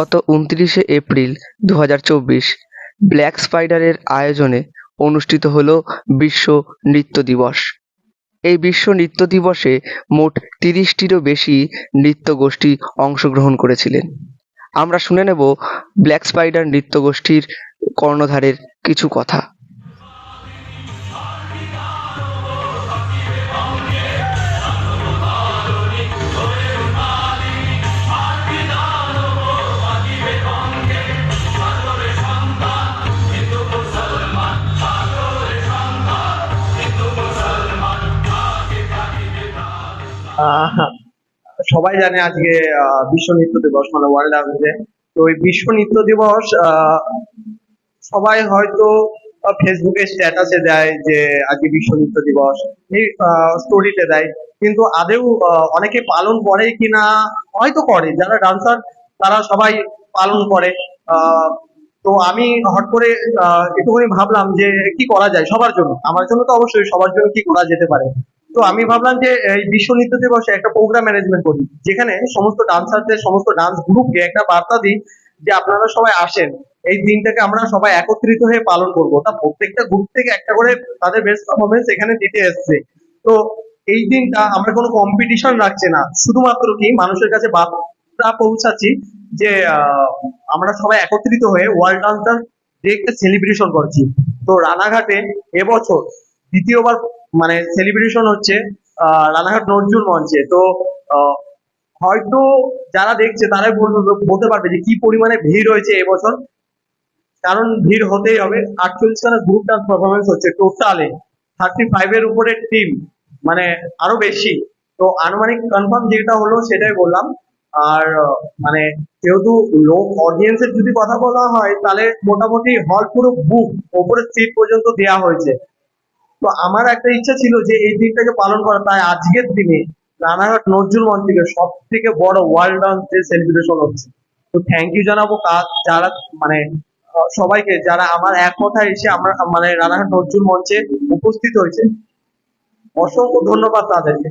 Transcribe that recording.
গত ২৯শে April ২০২৪ black স্পাইডারের আয়োজনে অনুষ্ঠিত হল বিশ্ব নৃত্য দিবস। এই বিশ্ব নৃত্য দিবসে মোট ৩০টিরও বেশি নৃত্যগোষ্ঠী অংশগ্রহণ করেছিলেন। আমরা শুনে নেব ব্ল্যাক স্পাইডার নৃত্যগোষ্ঠীর কর্ণধারের কিছু কথা। আহ সবাই জানে আজকে বিশ্ব নৃত্য দিবস মানে ওয়ার্ল্ড আর্ট ডে। তো এই বিশ্ব নৃত্য দিবস সবাই হয়তো ফেসবুকে স্ট্যাটাসে দেয় যে আজকে বিশ্ব নৃত্য দিবস, এই স্টোরিতে দেয়, কিন্তু আদেও অনেকে পালন করে কিনা, হয়তো করে, যারা ডান্সার তারা সবাই পালন করে। তো আমি হট করে একটুখানি ভাবলাম যে কি করা যায় সবার জন্য, আমার জন্য তো অবশ্যই, সবার জন্য কি করা যেতে পারে। তো আমি ভাবলাম যে এই বিশ্ব নৃত্য দিবসে একটা প্রোগ্রাম ম্যানেজমেন্ট করি, যেখানে সমস্ত ডান্সারদের, সমস্ত ডান্স গ্রুপকে একটা বার্তা দিই যে আপনারা সবাই আসেন, এই দিনটাকে আমরা সবাই একত্রিত হয়ে পালন করব। তা প্রত্যেকটা গ্রুপ থেকে একটা করে তাদের বেস্ট পারফরমেন্স এখানে দিতে এসছে। তো এই দিনটা আমরা কোনো কম্পিটিশন রাখছি না, শুধুমাত্র কি মানুষের কাছে বার্তা পৌঁছাচ্ছি যে আমরা সবাই একত্রিত হয়ে ওয়ার্ল্ড ডান্সার ডে সেলিব্রেশন করছি। তো রানাঘাটে এবছর দ্বিতীয়বার মানে সেলিব্রেশন হচ্ছে রানাঘাট নজরুল মঞ্চে। তো হয়তো যারা দেখছে তারাই বলতে পারবে যে কি পরিমাণে ভিড় হয়েছে এবছর, কারণ ভিড় হতেই হবে। 48খানা গ্রুপ ডান্স পারফরমেন্স হচ্ছে, টোটালে 35 এর উপরে টিম, মানে আরো বেশি। তো আনুমানিক কনফার্ম যেটা হলো সেটাই বললাম। আর মানে যেহেতু লোক অডিয়েন্সের যদি কথা বলা হয়, তাহলে মোটামুটি হল পুরো বুক, ওপরের সিট পর্যন্ত দেওয়া হয়েছে। তো আমার একটা ইচ্ছা ছিল যে এই দিনটাকে পালন করা, তাই আজকের দিনে রানাঘাট নজরুল মঞ্চ থেকে সব থেকে বড় ওয়ার্ল্ড ডান্স ডে সেলিব্রেশন হচ্ছে। তো থ্যাংক ইউ জানাবো যারা মানে সবাইকে, যারা আমার এক কথায় এসে আমরা মানে রানাঘাট নজরুল মঞ্চে উপস্থিত হয়েছে, অসংখ্য ধন্যবাদ তাদেরকে।